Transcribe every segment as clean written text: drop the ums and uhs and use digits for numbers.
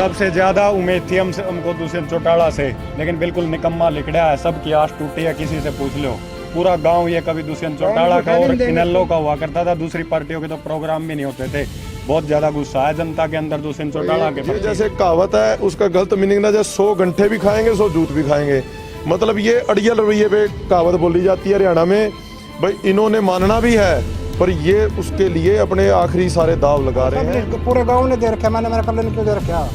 सबसे ज़्यादा उम्मीद थी हमको दुष्यंत चौटाला से, लेकिन बिल्कुल निकम्मा लिखड़ा है। सबकी आस टूटी है, किसी से पूछ लो। पूरा गांव ये कभी दुष्यंत चौटाला का और इनेलो का हुआ करता था, दूसरी पार्टियों के तो प्रोग्राम भी नहीं होते थे। बहुत ज़्यादा गुस्सा है जनता के अंदर दुष्यंत चौटाला के प्रति। जैसे कहावत है, उसका गलत मीनिंग ना, जैसे 100 घंटे भी खाएंगे 100 जूत भी खाएंगे। मतलब ये अड़ियल रवैये पे कहावत बोली जाती है हरियाणा में। भाई इन्होंने मानना भी है, पर ये उसके लिए अपने आखिरी सारे दाव लगा रहे हैं। पूरे गांव ने दे रखा, मैंने मेरा कल्याण क्यों दे रखा?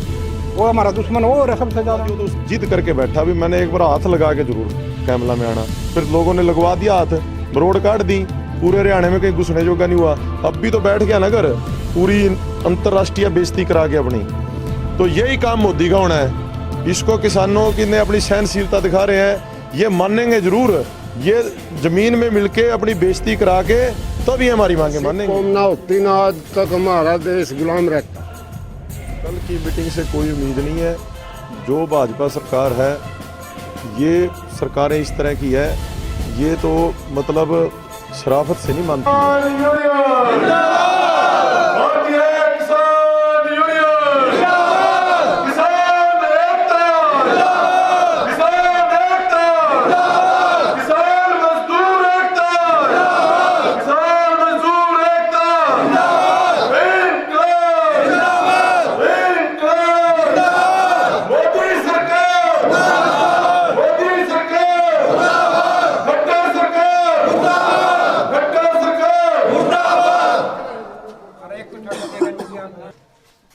वो हमारा दुश्मन वो है सबसे ज्यादा। तो जिद करके बैठा भी, मैंने एक बार हाथ लगा के जरूर कैमला में आना, फिर लोगों ने लगवा दिया हाथ, रोड काट दी। पूरे हरियाणा में कहीं घुसने जोगा नहीं हुआ। अब भी तो बैठ गया ना घर, पूरी अंतरराष्ट्रीय बेइज्जती करा के अपनी। तो यही काम मोदी का होना है। इसको किसानों की ने अपनी सहनशीलता दिखा रहे हैं, ये मानेंगे जरूर। ये जमीन में मिलके अपनी बेइज्जती करा के तब ये हमारी मांगे मानेंगे। ना होती ना आज तक हमारा देश गुलाम रहता। कल की मीटिंग से कोई उम्मीद नहीं है। जो भाजपा सरकार है, ये सरकारें इस तरह की है, ये तो मतलब शराफत से नहीं मानती।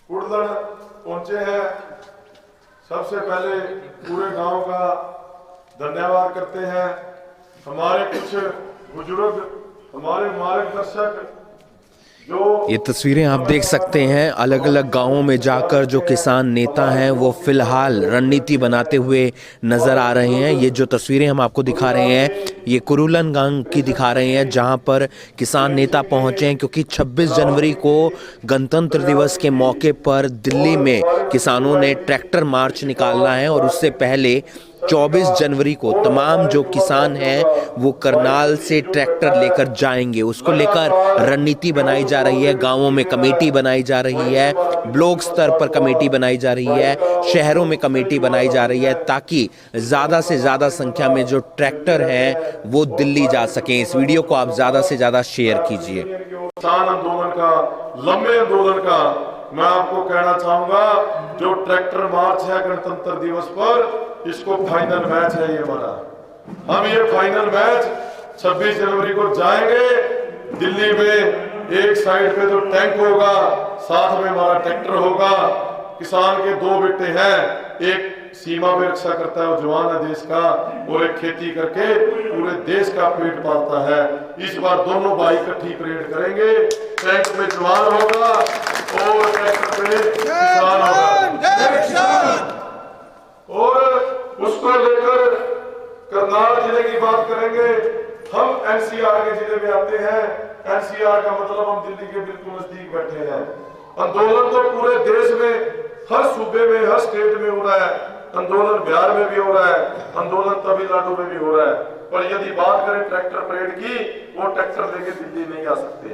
कुड़दड़ पहुंचे हैं। सबसे पहले पूरे गांव का धन्यवाद करते हैं। हमारे कुछ बुजुर्ग, हमारे मार्गदर्शक जो ये तस्वीरें आप देख सकते हैं, अलग अलग गांवों में जाकर जो किसान नेता हैं वो फिलहाल रणनीति बनाते हुए नजर आ रहे हैं। ये जो तस्वीरें हम आपको दिखा रहे हैं, ये कुरुलन गांव की दिखा रहे हैं, जहां पर किसान नेता पहुंचे हैं, क्योंकि 26 जनवरी को गणतंत्र दिवस के मौके पर दिल्ली में किसानों ने ट्रैक्टर मार्च निकालना है और उससे पहले 24 जनवरी को तमाम जो किसान हैं वो करनाल से ट्रैक्टर लेकर जाएंगे। उसको लेकर रणनीति बनाई जा रही है, गांवों में कमेटी बनाई जा रही है, ब्लॉक स्तर पर कमेटी बनाई जा रही है, शहरों में कमेटी बनाई जा रही है, ताकि ज़्यादा से ज़्यादा संख्या में जो ट्रैक्टर हैं वो दिल्ली जा सकें। इस वीडियो को आप ज़्यादा से ज़्यादा शेयर कीजिए। किसान आंदोलन का, लंबे आंदोलन का मैं आपको कहना चाहूंगा, जो ट्रैक्टर मार्च है गणतंत्र दिवस पर, इसको फाइनल मैच है ये हमारा। हम ये फाइनल मैच 26 जनवरी को जाएंगे दिल्ली में। एक साइड पे तो टैंक होगा, साथ में हमारा ट्रैक्टर होगा। किसान के 2 बेटे हैं, एक सीमा पे रक्षा करता है, वो जवान है देश का, और एक खेती करके पूरे देश का पेट पालता है। इस बार दोनों भाई इकट्ठी परेड करेंगे। टैंक में जवान होगा और ट्रैक्टर पे किसान होगा। और उसको लेकर करनाल जिले की बात करेंगे। हम एनसीआर के जिले में आते हैं। एनसीआर का मतलब हम दिल्ली के बिल्कुल नजदीक बैठे हैं। आंदोलन तो पूरे देश में, हर सूबे में, हर स्टेट में हो रहा है। आंदोलन बिहार में भी हो रहा है, आंदोलन तमिलनाडु में भी हो रहा है। पर यदि बात करें ट्रैक्टर परेड की, वो ट्रैक्टर लेके दिल्ली नहीं आ सकते।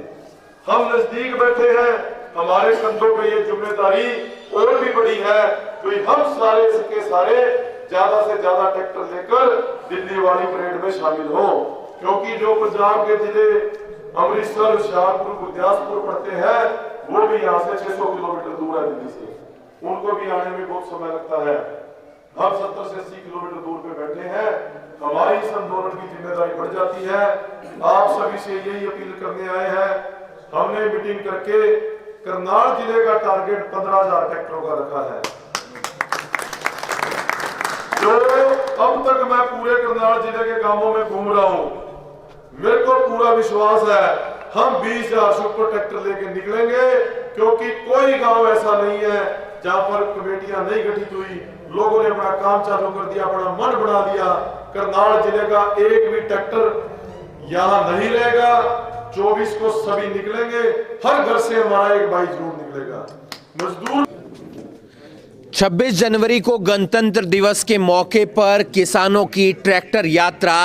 हम नजदीक बैठे हैं, हमारे कंधों पे ये जिम्मेदारी और भी बड़ी है। तो हम सारे के सारे ज्यादा से ज्यादा ट्रैक्टर लेकर दिल्ली वाली परेड में शामिल हो, क्योंकि जो पंजाब के जिले अमृतसर, हुशियारपुर, गुरदासपुर पड़ते हैं, वो भी यहाँ से 600 किलोमीटर दूर है दिल्ली से। उनको भी आने में बहुत समय लगता है। हम 70 से 80 किलोमीटर दूर पे बैठे हैं। हमारी इस आंदोलन की जिम्मेदारी बढ़ जाती है। आप सभी से यही अपील करने आए हैं। हमने मीटिंग करके करनाल जिले का टारगेट 15,000 ट्रैक्टरों का रखा है। जो अब तक मैं पूरे करनाल जिले के गांवों में घूम रहा हूं, मेरे को पूरा विश्वास है हम 20,000 सुपर ट्रैक्टर लेके निकलेंगे, क्योंकि कोई गांव ऐसा नहीं है जहां पर कमेटियां नहीं गठित हुई, लोगों ने अपना काम चालू कर दिया, अपना मन बना दिया। करनाल जिले का एक भी ट्रैक्टर यहां नहीं रहेगा। 24 को सभी निकलेंगे, हर घर से हमारा एक भाई जरूर निकलेगा। मजदूर 26 जनवरी को गणतंत्र दिवस के मौके पर किसानों की ट्रैक्टर यात्रा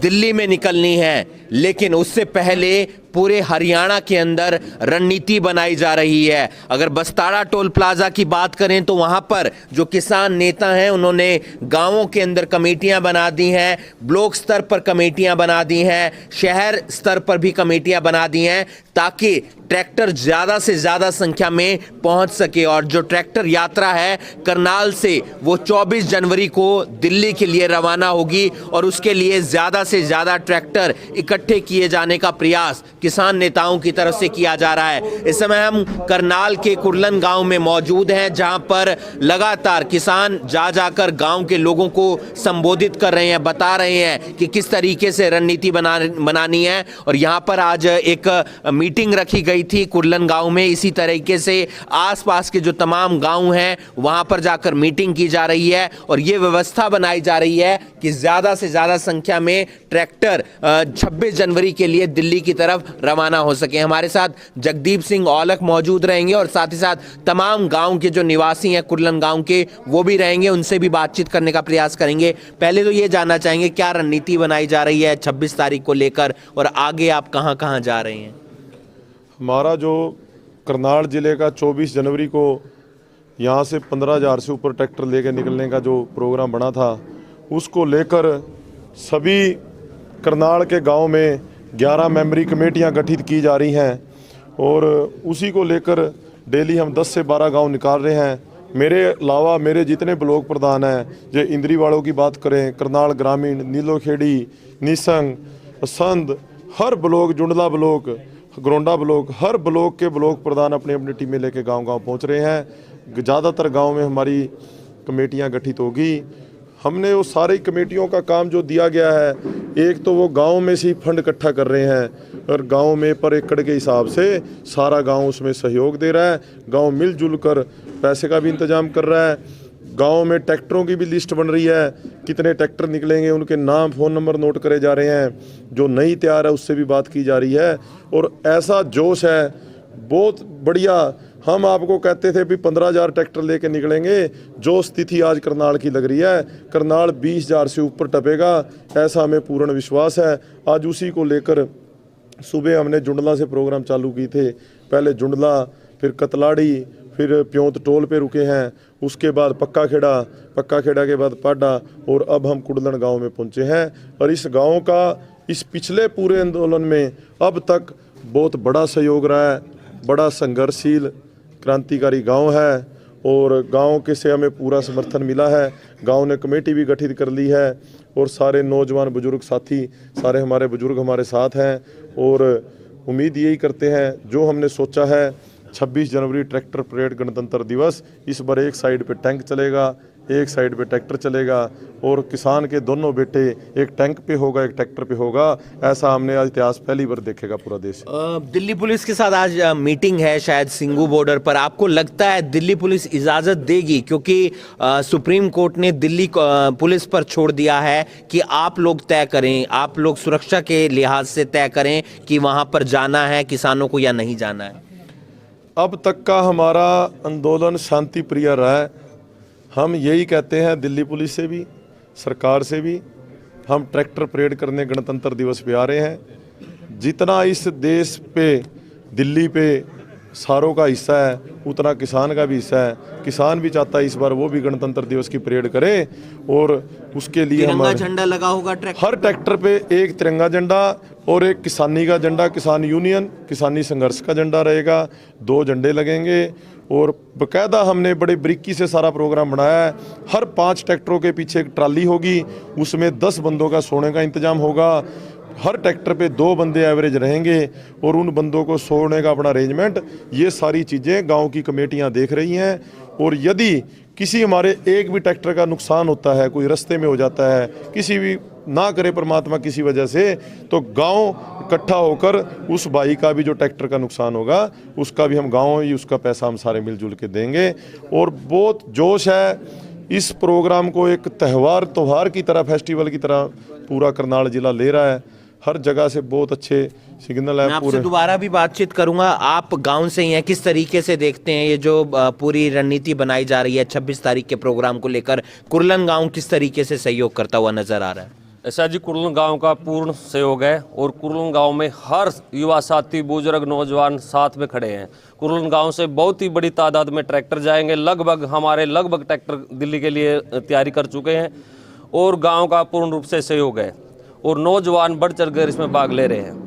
दिल्ली में निकलनी है, लेकिन उससे पहले पूरे हरियाणा के अंदर रणनीति बनाई जा रही है। अगर बस्ताड़ा टोल प्लाजा की बात करें तो वहां पर जो किसान नेता हैं उन्होंने गांवों के अंदर कमेटियां बना दी हैं, ब्लॉक स्तर पर कमेटियां बना दी हैं, शहर स्तर पर भी कमेटियां बना दी हैं ताकि ट्रैक्टर ज़्यादा से ज़्यादा संख्या में पहुंच सके। और जो ट्रैक्टर यात्रा है करनाल से वो 24 जनवरी को दिल्ली के लिए रवाना होगी और उसके लिए ज़्यादा से ज़्यादा ट्रैक्टर इकट्ठे किए जाने का प्रयास किसान नेताओं की तरफ से किया जा रहा है। इस समय हम करनाल के कुरलन गांव में मौजूद हैं जहां पर लगातार किसान जा जाकर गांव के लोगों को संबोधित कर रहे हैं, बता रहे हैं कि किस तरीके से रणनीति बनानी है। और यहां पर आज एक मीटिंग रखी गई थी कुरलन गांव में। इसी तरीके से आसपास के जो तमाम गांव हैं वहां पर जाकर मीटिंग की जा रही है और ये व्यवस्था बनाई जा रही है कि ज्यादा से ज्यादा संख्या में ट्रैक्टर 26 जनवरी के लिए दिल्ली की तरफ रवाना हो सके। हमारे साथ जगदीप सिंह औलख मौजूद रहेंगे और साथ ही साथ तमाम गांव के जो निवासी हैं कुरलन गांव के वो भी रहेंगे, उनसे भी बातचीत करने का प्रयास करेंगे। पहले तो ये जानना चाहेंगे क्या रणनीति बनाई जा रही है 26 तारीख को लेकर और आगे आप कहां कहां जा रहे हैं? हमारा जो करनाल ज़िले का 24 जनवरी को यहाँ से 15,000 से ऊपर ट्रैक्टर लेकर निकलने का जो प्रोग्राम बना था उसको लेकर सभी करनाल के गांव में 11 मेंबरी कमेटियां गठित की जा रही हैं और उसी को लेकर डेली हम 10 से 12 गांव निकाल रहे हैं। मेरे अलावा मेरे जितने ब्लॉक प्रधान हैं, जो इंद्री वालों की बात करें, करनाल ग्रामीण, नीलोखेड़ी, निसंग, संद, हर block, Jundla block, Gharaunda block, हर ब्लॉक के ब्लॉक प्रधान अपनी अपनी टीमें लेके गांव-गांव पहुंच रहे हैं। ज़्यादातर गांव में हमारी कमेटियां गठित होगी। हमने वो सारी कमेटियों का काम जो दिया गया है, एक तो वो गांव में से ही फंड इकट्ठा कर रहे हैं और गांव में पर एकड़ के हिसाब से सारा गांव उसमें सहयोग दे रहा है। गांव मिलजुल कर पैसे का भी इंतजाम कर रहा है। गांव में ट्रैक्टरों की भी लिस्ट बन रही है, कितने ट्रैक्टर निकलेंगे, उनके नाम फ़ोन नंबर नोट करे जा रहे हैं। जो नहीं तैयार है उससे भी बात की जा रही है और ऐसा जोश है, बहुत बढ़िया। हम आपको कहते थे भी 15,000 ट्रैक्टर लेके निकलेंगे, जो स्थिति आज करनाल की लग रही है, करनाल 20,000 से ऊपर टपेगा, ऐसा हमें पूर्ण विश्वास है। आज उसी को लेकर सुबह हमने जुंडला से प्रोग्राम चालू किए थे। पहले जुंडला, फिर कतलाड़ी, फिर प्योंत टोल पे रुके हैं, उसके बाद पक्का खेड़ा के बाद पाडा और अब हम कुड़लन गांव में पहुंचे हैं। और इस गांव का इस पिछले पूरे आंदोलन में अब तक बहुत बड़ा सहयोग रहा है। बड़ा संघर्षशील क्रांतिकारी गांव है और गांव के से हमें पूरा समर्थन मिला है। गांव ने कमेटी भी गठित कर ली है और सारे नौजवान बुजुर्ग साथी, सारे हमारे बुजुर्ग हमारे साथ हैं और उम्मीद यही करते हैं जो हमने सोचा है 26 जनवरी ट्रैक्टर परेड गणतंत्र दिवस, इस बार एक साइड पे टैंक चलेगा, एक साइड पे ट्रैक्टर चलेगा और किसान के दोनों बेटे एक टैंक पे होगा, एक ट्रैक्टर पे होगा। ऐसा हमने आज इतिहास पहली बार देखेगा पूरा देश। दिल्ली पुलिस के साथ आज मीटिंग है शायद सिंगू बॉर्डर पर। आपको लगता है दिल्ली पुलिस इजाज़त देगी? क्योंकि सुप्रीम कोर्ट ने दिल्ली पुलिस पर छोड़ दिया है कि आप लोग तय करें, आप लोग सुरक्षा के लिहाज से तय करें कि वहाँ पर जाना है किसानों को या नहीं जाना है। अब तक का हमारा आंदोलन शांति प्रिय रहा है। हम यही कहते हैं दिल्ली पुलिस से भी, सरकार से भी, हम ट्रैक्टर परेड करने गणतंत्र दिवस पे आ रहे हैं। जितना इस देश पे, दिल्ली पे सारों का हिस्सा है उतना किसान का भी हिस्सा है। किसान भी चाहता है इस बार वो भी गणतंत्र दिवस की परेड करे और उसके लिए तिरंगा झंडा लगा होगा ट्रैक्टर, हर ट्रैक्टर पे एक तिरंगा झंडा और एक किसानी का झंडा, किसान यूनियन, किसानी संघर्ष का झंडा रहेगा। 2 झंडे लगेंगे और बाकायदा हमने बड़े बारीकी से सारा प्रोग्राम बनाया है। हर 5 ट्रैक्टरों के पीछे एक ट्राली होगी, उसमें 10 बंदों का सोने का इंतजाम होगा। हर ट्रैक्टर पे 2 बंदे एवरेज रहेंगे और उन बंदों को सोने का अपना अरेंजमेंट, ये सारी चीज़ें गांव की कमेटियां देख रही हैं। और यदि किसी हमारे एक भी ट्रैक्टर का नुकसान होता है, कोई रास्ते में हो जाता है, किसी भी ना करे परमात्मा किसी वजह से, तो गांव इकट्ठा होकर उस भाई का भी जो ट्रैक्टर का नुकसान होगा उसका भी हम गांव ही उसका पैसा हम सारे मिलजुल के देंगे। और बहुत जोश है इस प्रोग्राम को, एक त्यौहार की तरह, फेस्टिवल की तरह पूरा करनाल जिला ले रहा है। हर जगह से बहुत अच्छे सिग्नल है। मैं आपसे दोबारा भी बातचीत करूंगा। आप गांव से ही हैं, किस तरीके से देखते हैं ये जो पूरी रणनीति बनाई जा रही है 26 तारीख के प्रोग्राम को लेकर? कुरलन गांव किस तरीके से सहयोग करता हुआ नजर आ रहा है? ऐसा जी कुरलन गांव का पूर्ण सहयोग है और कुरलन गांव में हर युवा साथी बुजुर्ग नौजवान साथ में खड़े हैं। कुरलन गांव से बहुत ही बड़ी तादाद में ट्रैक्टर जाएंगे, लगभग ट्रैक्टर दिल्ली के लिए तैयारी कर चुके हैं और गांव का पूर्ण रूप से सहयोग है और नौजवान बढ़ चढ़ कर इसमें भाग ले रहे हैं।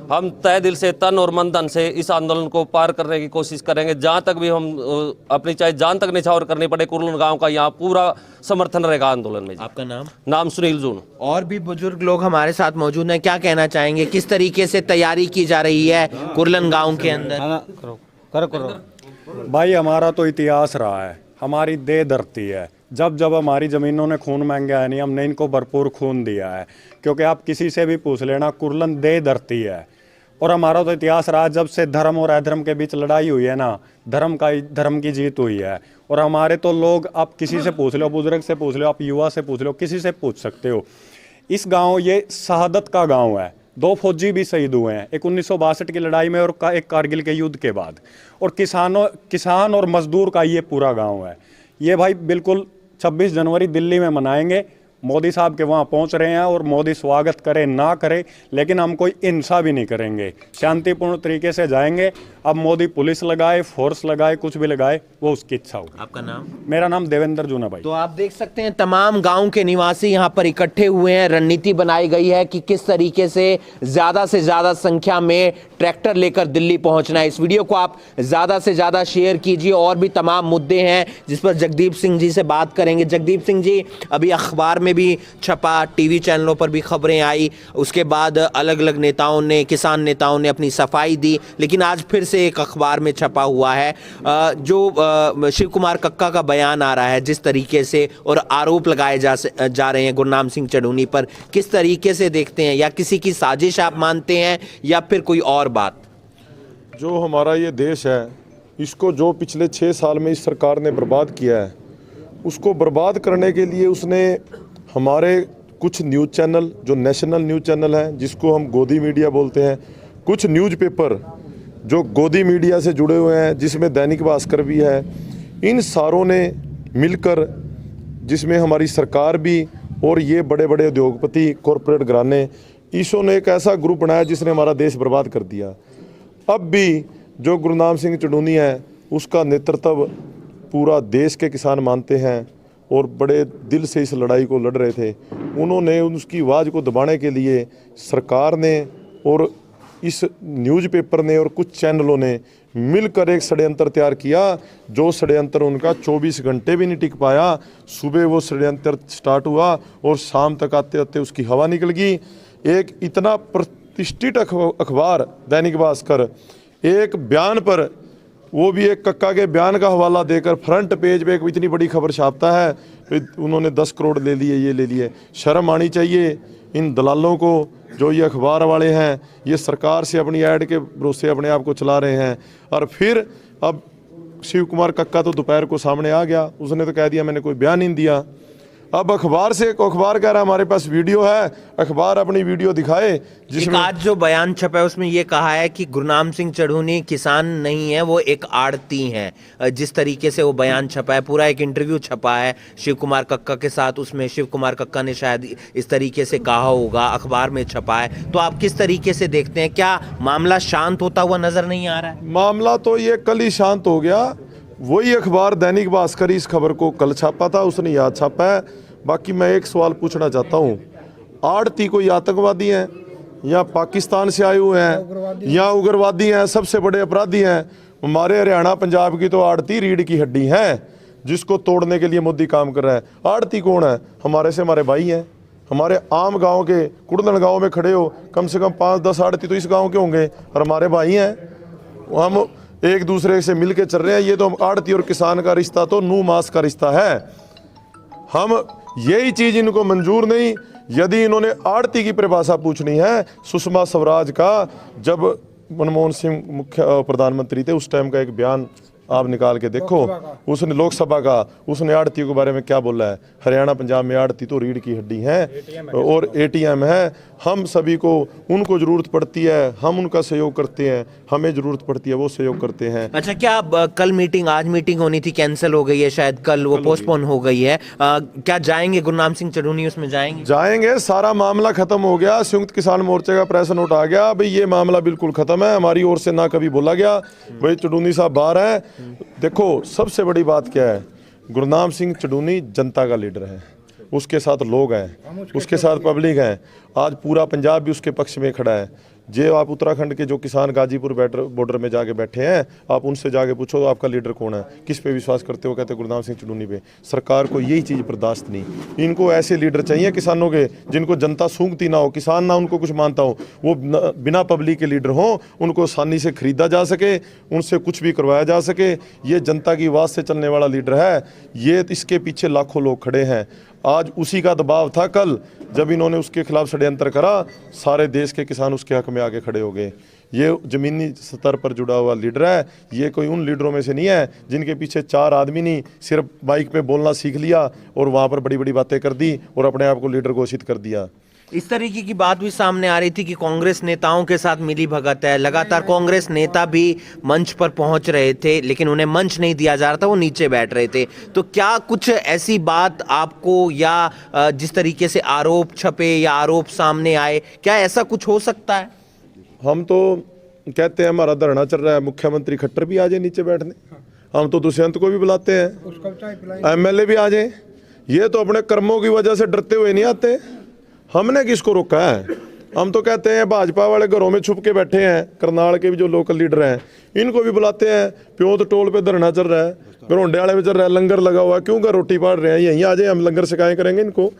हम तय दिल से, तन और मन धन से इस आंदोलन को पार करने की कोशिश करेंगे। जहाँ तक भी हम अपनी चाहे जान तक निछावर करनी पड़े, कुरलन गांव का यहाँ पूरा समर्थन रहेगा आंदोलन में। आपका नाम? नाम सुनील जून। और भी बुजुर्ग लोग हमारे साथ मौजूद हैं, क्या कहना चाहेंगे, किस तरीके से तैयारी की जा रही है कुरलन गांव के अंदर? भाई हमारा तो इतिहास रहा है, हमारी देह धरती है। जब जब हमारी ज़मीनों ने खून मांगा है नहीं, हमने इनको भरपूर खून दिया है। क्योंकि आप किसी से भी पूछ लेना, कुरलन देह धरती है। और हमारा तो इतिहास रहा, जब से धर्म और अधर्म के बीच लड़ाई हुई है ना, धर्म की जीत हुई है। और हमारे तो लोग, आप किसी से पूछ लो, बुजुर्ग से पूछ लो, आप युवा से पूछ लो, किसी से पूछ सकते हो। इस गांव, ये शहादत का गांव है। 2 फौजी भी शहीद हुए हैं, एक 1962 की लड़ाई में और एक कारगिल के युद्ध के बाद। और किसान और मजदूर का ये पूरा गाँव है। ये भाई बिल्कुल 26 जनवरी दिल्ली में मनाएंगे। मोदी साहब के वहाँ पहुँच रहे हैं और मोदी स्वागत करे ना करे, लेकिन हम कोई हिंसा भी नहीं करेंगे, शांतिपूर्ण तरीके से जाएंगे। अब मोदी पुलिस लगाए, फोर्स लगाए, कुछ भी लगाए, वो उसकी इच्छा होगी। आपका नाम? मेरा नाम देवेंद्र जूना भाई। तो आप देख सकते हैं तमाम गांव के निवासी यहाँ पर इकट्ठे हुए हैं। रणनीति बनाई गई है कि किस तरीके से ज़्यादा संख्या में ट्रैक्टर लेकर दिल्ली पहुंचना है। इस वीडियो को आप ज़्यादा से ज़्यादा शेयर कीजिए। और भी तमाम मुद्दे हैं जिस पर जगदीप सिंह जी से बात करेंगे। जगदीप सिंह जी, अभी अखबार में भी छपा, टीवी चैनलों पर भी खबरें आई, उसके बाद अलग अलग नेताओं ने, किसान नेताओं ने अपनी सफाई दी, लेकिन आज फिर से एक अखबार में छपा हुआ है जो शिव कुमार कक्का का बयान आ रहा है जिस तरीके से, और आरोप लगाए जा रहे हैं गुरनाम सिंह चढ़ूनी पर। किस तरीके से देखते हैं, या किसी की साजिश आप मानते हैं या फिर कोई और बात? जो हमारा ये देश है, इसको जो पिछले 6 साल में इस सरकार ने बर्बाद किया है, उसको बर्बाद करने के लिए उसने हमारे कुछ न्यूज़ चैनल, जो नेशनल न्यूज़ चैनल हैं जिसको हम गोदी मीडिया बोलते हैं, कुछ न्यूज़पेपर जो गोदी मीडिया से जुड़े हुए हैं, जिसमें दैनिक भास्कर भी है, इन सारों ने मिलकर, जिसमें हमारी सरकार भी और ये बड़े बड़े उद्योगपति, कॉरपोरेट घराने, ईशो ने एक ऐसा ग्रुप बनाया जिसने हमारा देश बर्बाद कर दिया। अब भी जो गुरनाम सिंह चढ़ूनी है, उसका नेतृत्व पूरा देश के किसान मानते हैं और बड़े दिल से इस लड़ाई को लड़ रहे थे। उन्होंने उसकी आवाज़ को दबाने के लिए सरकार ने और इस न्यूज़पेपर ने और कुछ चैनलों ने मिलकर एक षड्यंत्र तैयार किया, जो षड्यंत्र उनका 24 घंटे भी नहीं टिक पाया। सुबह वो षड्यंत्र स्टार्ट हुआ और शाम तक आते आते उसकी हवा निकल गई। एक इतना प्रतिष्ठित अखबार दैनिक भास्कर एक बयान पर, वो भी एक कक्का के बयान का हवाला देकर फ्रंट पेज पे एक इतनी बड़ी खबर छापता है, उन्होंने 10 करोड़ ले लिए, ये ले लिए। शर्म आनी चाहिए इन दलालों को, जो ये अखबार वाले हैं, ये सरकार से अपनी ऐड के भरोसे अपने आप को चला रहे हैं। और फिर अब शिव कुमार कक्का तो दोपहर को सामने आ गया, उसने तो कह दिया मैंने कोई बयान नहीं दिया। अब अखबार से अखबार कह रहा है हमारे पास वीडियो है, अखबार अपनी वीडियो दिखाए जिसमें आज जो बयान छपा है उसमें ये कहा है कि गुरनाम सिंह चढ़ूनी किसान नहीं है, वो एक आड़ती हैं। जिस तरीके से वो बयान छपा है, पूरा एक इंटरव्यू छपा है शिव कुमार कक्का के साथ, उसमें शिव कुमार कक्का ने शायद इस तरीके से कहा होगा, अखबार में छपा है। तो आप किस तरीके से देखते हैं, क्या मामला शांत होता हुआ नजर नहीं आ रहा है? मामला तो ये कल ही शांत हो गया। वही अखबार दैनिक भास्कर इस खबर को कल छापा था, उसने याद छापा है। बाकी मैं एक सवाल पूछना चाहता हूँ, आड़ती कोई आतंकवादी हैं या पाकिस्तान से आए हुए हैं या उग्रवादी हैं, सबसे बड़े अपराधी हैं? हमारे हरियाणा पंजाब की तो आड़ती रीढ़ की हड्डी है, जिसको तोड़ने के लिए मोदी काम कर रहा है। आड़ती कौन है? हमारे से हमारे भाई हैं। हमारे आम गांव के कुड़लन गांव में खड़े हो, कम से कम 5-10 आड़ती तो इस गांव के होंगे और हमारे भाई हैं। हम एक दूसरे से मिल के चल रहे हैं। ये तो आड़ती और किसान का रिश्ता तो नूह मास का रिश्ता है। हम यही चीज़ इनको मंजूर नहीं। यदि इन्होंने आड़ती की परिभाषा पूछनी है, सुषमा स्वराज का, जब मनमोहन सिंह मुख्य प्रधानमंत्री थे, उस टाइम का एक बयान आप निकाल के देखो। उसने लोकसभा का, उसने आड़ती के बारे में क्या बोला है? हरियाणा पंजाब में आड़ती तो रीढ़ की हड्डी है और एटीएम है। हम सभी को, उनको जरूरत पड़ती है, हम उनका सहयोग करते हैं, हमें जरूरत पड़ती है, वो सहयोग करते हैं। अच्छा, क्या कल मीटिंग, आज मीटिंग होनी थी, कैंसिल हो गई है शायद, कल वो पोस्टपोन हो गई है, क्या जाएंगे गुरनाम सिंह चढ़ूनी उसमें जाएंगे? जाएंगे, सारा मामला खत्म हो गया। संयुक्त किसान मोर्चे का प्रेस नोट आ गया भाई, ये मामला बिल्कुल खत्म है, हमारी ओर से ना कभी बोला गया भाई चढ़ूनी साहब बाहर है। देखो सबसे बड़ी बात क्या है, गुरनाम सिंह चढ़ूनी जनता का लीडर है, उसके साथ लोग हैं, उसके साथ पब्लिक है। आज पूरा पंजाब भी उसके पक्ष में खड़ा है। जो आप उत्तराखंड के जो किसान गाजीपुर बॉर्डर में जाके बैठे हैं, आप उनसे जाके पूछो आपका लीडर कौन है, किस पे विश्वास करते हो, कहते गुरनाम सिंह चढ़ूनी पे। सरकार को यही चीज़ बर्दाश्त नहीं, इनको ऐसे लीडर चाहिए किसानों के जिनको जनता सूंघती ना हो, किसान ना उनको कुछ मानता हो, वो बिना पब्लिक के लीडर हों, उनको आसानी से खरीदा जा सके, उनसे कुछ भी करवाया जा सके। ये जनता की आवाज़ से चलने वाला लीडर है, ये इसके पीछे लाखों लोग खड़े हैं। आज उसी का दबाव था कल जब इन्होंने उसके खिलाफ षड्यंत्र करा, सारे देश के किसान उसके हक में आगे खड़े हो गए। ये जमीनी स्तर पर जुड़ा हुआ लीडर है, ये कोई उन लीडरों में से नहीं है जिनके पीछे चार आदमी नहीं सिर्फ बाइक पे बोलना सीख लिया और वहाँ पर बड़ी बड़ी बातें कर दी और अपने आप को लीडर घोषित कर दिया। इस तरीके की बात भी सामने आ रही थी कि कांग्रेस नेताओं के साथ मिली भगत है, लगातार कांग्रेस नेता भी मंच पर पहुंच रहे थे लेकिन उन्हें मंच नहीं दिया जा रहा था, वो नीचे बैठ रहे थे। तो क्या कुछ ऐसी बात आपको या जिस तरीके से आरोप छपे या आरोप सामने आए, क्या ऐसा कुछ हो सकता है? हम तो कहते हैं हमारा धरना चल रहा है, मुख्यमंत्री खट्टर भी आ जाए नीचे बैठने, हम तो दुष्यंत को भी बुलाते हैं, एमएलए भी आ जाए। ये तो अपने कर्मों की वजह से डरते हुए नहीं आते, हमने किसको रोका है? हम तो कहते हैं भाजपा वाले घरों में छुप के बैठे हैं, करनाल के भी जो लोकल लीडर हैं इनको भी बुलाते हैं। प्योत टोल पे धरना चल रहा है, घरोंडे वाले में चल रहा है, लंगर लगा हुआ है, क्यों का रोटी पाड़ रहे हैं, यहीं आ जाए, हम लंगर सिकाएं करेंगे इनको।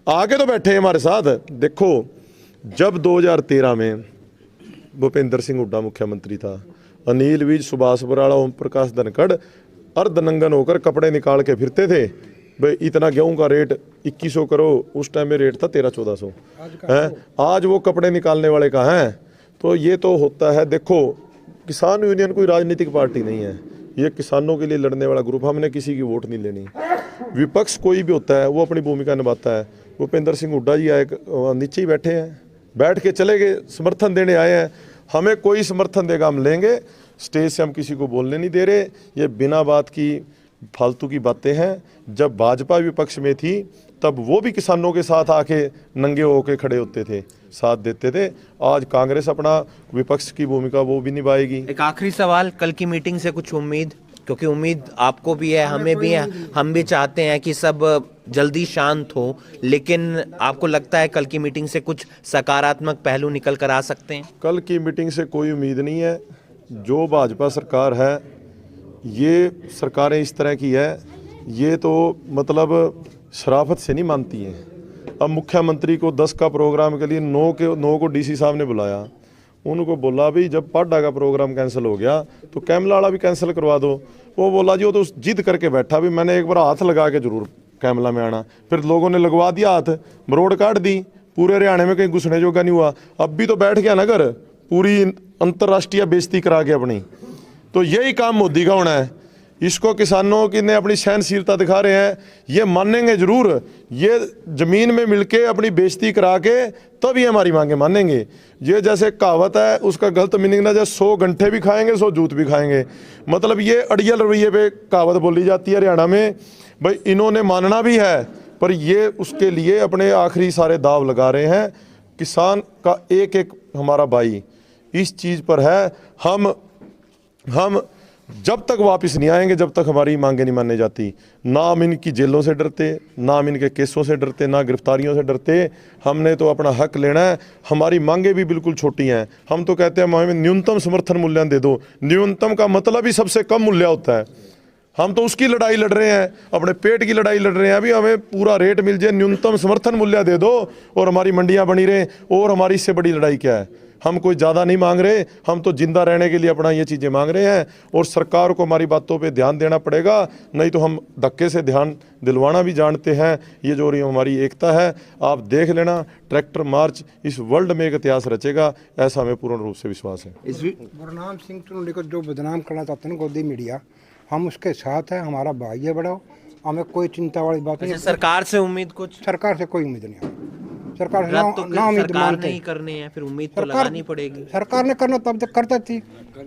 आगे तो बैठे हैं हमारे साथ। देखो जब 2013 में भूपेंद्र सिंह हुड्डा मुख्यमंत्री था, अनिल विज, सुभाष बराड़ा, ओम प्रकाश धनखड़ अर्धनंगन होकर कपड़े निकाल के फिरते थे भाई इतना गेहूं का रेट 2100 करो, उस टाइम में रेट था 1300-1400 है। आज वो कपड़े निकालने वाले कहाँ हैं? तो ये तो होता है। देखो किसान यूनियन कोई राजनीतिक पार्टी नहीं है, ये किसानों के लिए लड़ने वाला ग्रुप। हमने किसी की वोट नहीं लेनी। विपक्ष कोई भी होता है वो अपनी भूमिका निभाता है। भूपेंद्र सिंह हुड्डा जी आए, नीचे ही बैठे हैं, बैठ के चले गए, समर्थन देने आए हैं। हमें कोई समर्थन देगा हम लेंगे, स्टेज से हम किसी को बोलने नहीं दे रहे। ये बिना बात की फालतू की बातें हैं। जब भाजपा विपक्ष में थी तब वो भी किसानों के साथ आके नंगे होके खड़े होते थे, साथ देते थे। आज कांग्रेस अपना विपक्ष की भूमिका वो भी निभाएगी। एक आखिरी सवाल, कल की मीटिंग से कुछ उम्मीद? क्योंकि उम्मीद आपको भी है, हमें भी है, हम भी चाहते हैं कि सब जल्दी शांत हो, लेकिन आपको लगता है कल की मीटिंग से कुछ सकारात्मक पहलू निकल कर आ सकते हैं? कल की मीटिंग से कोई उम्मीद नहीं है। जो भाजपा सरकार है, ये सरकारें इस तरह की है, ये तो मतलब शराफत से नहीं मानती हैं। अब मुख्यमंत्री को 10 का प्रोग्राम के लिए 9 को डीसी साहब ने बुलाया, उनको बोला भी जब पाड्डा का प्रोग्राम कैंसिल हो गया तो कैमला वाला भी कैंसिल करवा दो। वो बोला जी वो तो जिद करके बैठा भी मैंने एक बार हाथ लगा के जरूर कैमला में आना, फिर लोगों ने लगवा दिया हाथ, मरोड़ काट दी, पूरे हरियाणा में कहीं घुसने जोगा नहीं हुआ। अब भी तो बैठ गया ना घर, पूरी अंतर्राष्ट्रीय बेइज्जती करा के अपनी। तो यही काम मोदी का होना है। इसको किसानों की ने अपनी सहनशीलता दिखा रहे हैं, ये मानेंगे जरूर। ये जमीन में मिलके अपनी बेइज्जती करा के तब ये हमारी मांगे मानेंगे। ये जैसे कहावत है, उसका गलत मीनिंग ना, जैसे 100 घंटे भी खाएंगे 100 जूत भी खाएंगे। मतलब ये अड़ियल रवैये पे कहावत बोली जाती है हरियाणा में। भाई इन्होंने मानना भी है पर ये उसके लिए अपने आखिरी सारे दाव लगा रहे हैं। किसान का एक एक हमारा भाई इस चीज़ पर है। हम जब तक वापस नहीं आएंगे, जब तक हमारी मांगे नहीं माने जाती, ना हम इनकी जेलों से डरते, ना हम इनके केसों से डरते, ना गिरफ्तारियों से डरते। हमने तो अपना हक लेना है। हमारी मांगे भी बिल्कुल छोटी हैं। हम तो कहते हैं हमें न्यूनतम समर्थन मूल्य दे दो। न्यूनतम का मतलब ही सबसे कम मूल्य होता है। हम तो उसकी लड़ाई लड़ रहे हैं, अपने पेट की लड़ाई लड़ रहे हैं। अभी हमें पूरा रेट मिल जाए, न्यूनतम समर्थन मूल्य दे दो और हमारी मंडियाँ बनी रहे। और हमारी इससे बड़ी लड़ाई क्या है? हम कोई ज़्यादा नहीं मांग रहे, हम तो जिंदा रहने के लिए अपना ये चीज़ें मांग रहे हैं। और सरकार को हमारी बातों पे ध्यान देना पड़ेगा, नहीं तो हम धक्के से ध्यान दिलवाना भी जानते हैं। ये जो रही हमारी एकता है, आप देख लेना, ट्रैक्टर मार्च इस वर्ल्ड में एक इतिहास रचेगा, ऐसा हमें पूर्ण रूप से विश्वास है। गुरनाम सिंह चढ़ूनी को जो बदनाम करना चाहते हैं गोदी मीडिया, हम उसके साथ हैं, हमारा भाई है बड़ा, हमें कोई चिंता वाली बात नहीं। सरकार से उम्मीद कुछ? सरकार से कोई उम्मीद नहीं है। सरकार से रद्द तो ना उम्मीद सरकार मानते नहीं करने हैं, फिर उम्मीद तो सरकार लगानी पड़ेगी। सरकार ने करना तब तक करता थी।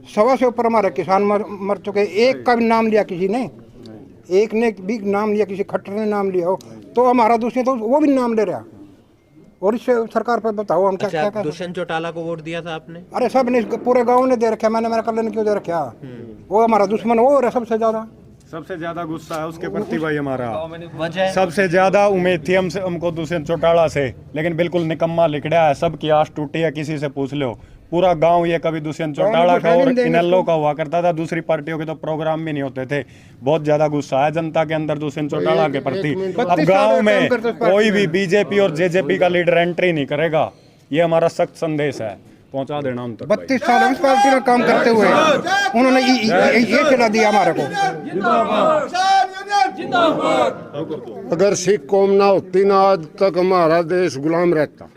100 से ऊपर हमारे किसान मर चुके, एक का भी नाम लिया किसी ने, एक ने भी नाम लिया, किसी खट्टर ने नाम लिया हो तो हमारा दूसरे तो वो भी नाम ले रहा। और इससे सरकार पर बताओ हम क्या क्या कर। दुष्यंत चौटाला को वोट दिया था आपने? अरे सब ने, पूरे गांव ने दे रखा, मैंने मेरा कल्याण क्यों दे रखा? वो हमारा दुश्मन वो है सबसे ज्यादा गुस्सा है उसके प्रति भाई हमारा। वजह सबसे ज्यादा उम्मीद थी हमको दुष्यंत चौटाला से, लेकिन बिल्कुल निकम्मा लिखड़ा है। सबकी आस टूटी है, किसी से पूछ लो। पूरा गांव ये कभी दुष्यंत चौटाला का और इनेलो का हुआ करता था, दूसरी पार्टियों के तो प्रोग्राम भी नहीं होते थे। बहुत ज्यादा गुस्सा है जनता के अंदर दुष्यंत चौटाला के प्रति। अब गांव में कोई भी बीजेपी और जेजेपी का लीडर एंट्री नहीं करेगा, ये हमारा सख्त संदेश है, पहुंचा देना उन तक। 32 साल इस पार्टी में काम करते हुए उन्होंने ये खिला दिया हमारे को। अगर सिख कौम ना होती ना आज तक हमारा देश गुलाम रहता।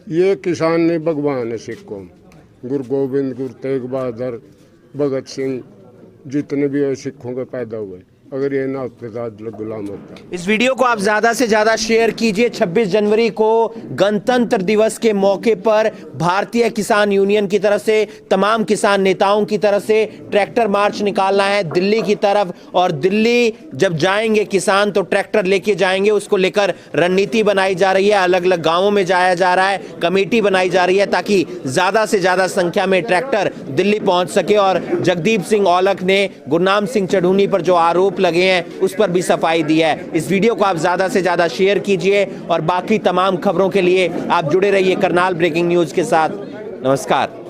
ये किसान नहीं भगवान है सिख कौम। गुरु गोविंद, गुरु तेग बहादुर, भगत सिंह, जितने भी सिखों के पैदा हुए, अगर ये ना होते तो आज लोग गुलाम होता। इस वीडियो को आप ज्यादा से ज्यादा शेयर कीजिए। 26 जनवरी को गणतंत्र दिवस के मौके पर भारतीय किसान यूनियन की तरफ से, तमाम किसान नेताओं की तरफ से ट्रैक्टर मार्च निकालना है दिल्ली की तरफ। और दिल्ली जब जाएंगे किसान तो ट्रैक्टर लेके जाएंगे, उसको लेकर रणनीति बनाई जा रही है। अलग अलग गांवों में जाया जा रहा है, कमेटी बनाई जा रही है ताकि ज्यादा से ज्यादा संख्या में ट्रैक्टर दिल्ली पहुंच सके। और जगदीप सिंह औलख ने गुरनाम सिंह चढ़ूनी पर जो आरोप लगे हैं उस पर भी सफाई दी है। इस वीडियो को आप ज्यादा से ज्यादा शेयर कीजिए और बाकी तमाम खबरों के लिए आप जुड़े रहिए करनाल ब्रेकिंग न्यूज के साथ। नमस्कार।